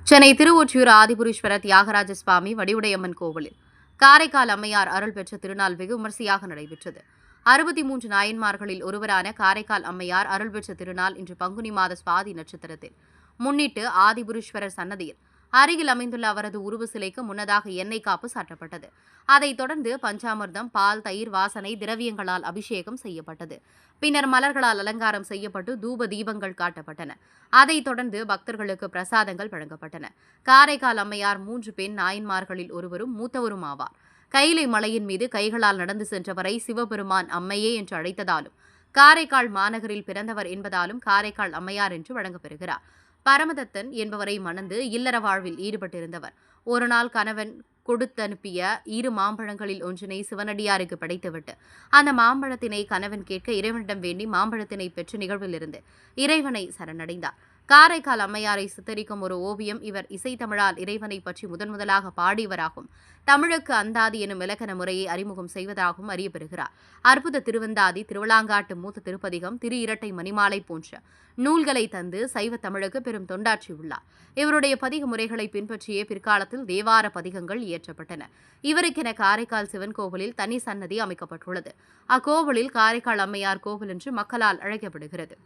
சென்னை திருவொற்றியூர் ஆதிபுரீஸ்வரர் தியாகராஜ சுவாமி வடிவுடையம்மன் கோவிலில் காரைக்கால் அம்மையார் அருள் பெற்ற திருநாள் வெகு விமரிசையாக நடைபெற்றது. 63 நாயன்மார்களில் ஒருவரான காரைக்கால் அம்மையார் அருள் பெற்ற திருநாள் இன்று பங்குனி மாத சுவாதி நட்சத்திரத்தில் முன்னிட்டு ஆதிபுரீஸ்வரர் சன்னதியில் அருகில் அமைந்துள்ள அவரது உருவ சிலைக்கு முன்னதாக எண்ணெய் காப்பு சாட்டப்பட்டது. அதைத் தொடர்ந்து பஞ்சாமிர்தம், பால், தயிர் வாசனை திரவியங்களால் அபிஷேகம் செய்யப்பட்டது. பின்னர் மலர்களால் அலங்காரம் செய்யப்பட்டு தூப தீபங்கள் காட்டப்பட்டன. அதைத் தொடர்ந்து பக்தர்களுக்கு பிரசாதங்கள் வழங்கப்பட்டன. காரைக்கால் அம்மையார் 3 பெண் நாயன்மார்களில் ஒருவரும் மூத்தவரும் ஆவார். கைலை மலையின் மீது கைகளால் நடந்து சென்றவரை சிவபெருமான் அம்மையே என்று அழைத்ததாலும், காரைக்கால் மாநகரில் பிறந்தவர் என்பதாலும் காரைக்கால் அம்மையார் என்று வழங்கப்பெறுகிறார். பரமதத்தன் என்பவரை மணந்து இல்லற வாழ்வில் ஈடுபட்டிருந்தவர். ஒருநாள் கணவன் கொடுத்தனுப்பிய 2 மாம்பழங்களில் ஒன்றினை சிவனடியாருக்கு படைத்துவிட்டு அந்த மாம்பழத்தினை கணவன் கேட்க இறைவனிடம் வேண்டி மாம்பழத்தினை பெற்ற நிகழ்விலிருந்து இறைவனை சரணடைந்தார். காரைக்கால் அம்மையாரை சித்தரிக்கும் ஒரு ஓவியம் இவர் இசைத்தமிழால் இறைவனை பற்றி முதன்முதலாக பாடியவராகும். தமிழுக்கு அந்தாதி எனும் இலக்கண முறையை அறிமுகம் செய்வதாகவும் அறியப்பெறுகிறார். அற்புத திருவந்தாதி, திருவிளாங்காட்டு மூத்த திருப்பதிகம், திரு இரட்டை மணிமாலை போன்ற நூல்களை தந்து சைவ தமிழுக்கு பெரும் தொண்டாற்றியுள்ளார். இவருடைய பதிக முறைகளை பின்பற்றியே பிற்காலத்தில் தேவார பதிகங்கள் இயற்றப்பட்டன. இவருக்கென காரைக்கால் சிவன் கோவிலில் தனி சன்னதி அமைக்கப்பட்டுள்ளது. அக்கோவிலில் காரைக்கால் அம்மையார் கோவில் என்று மக்களால் அழைக்கப்படுகிறது.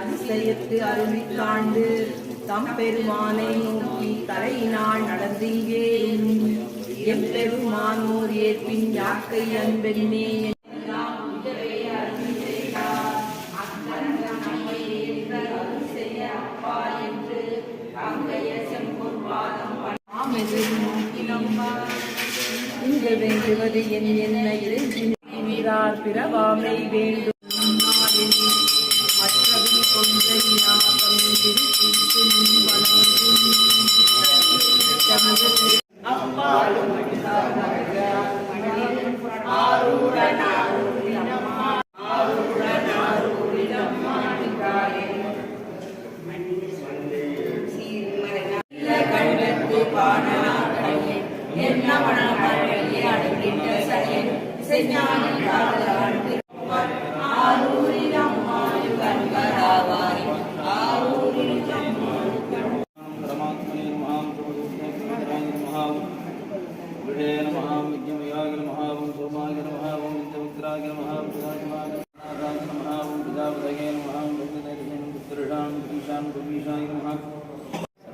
அதிசயத்து அருளி காண்டு தம் பெருமானை நோக்கி தலையினால் நடந்தீங்கே எம்பெருமானோர் ஏற்பின் யாக்கை அன்பெண்ணே இங்கு வேண்டுவது என் என்னை பிறவாமை வேண்டும்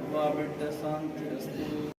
सर्वाभीष्ट शांति।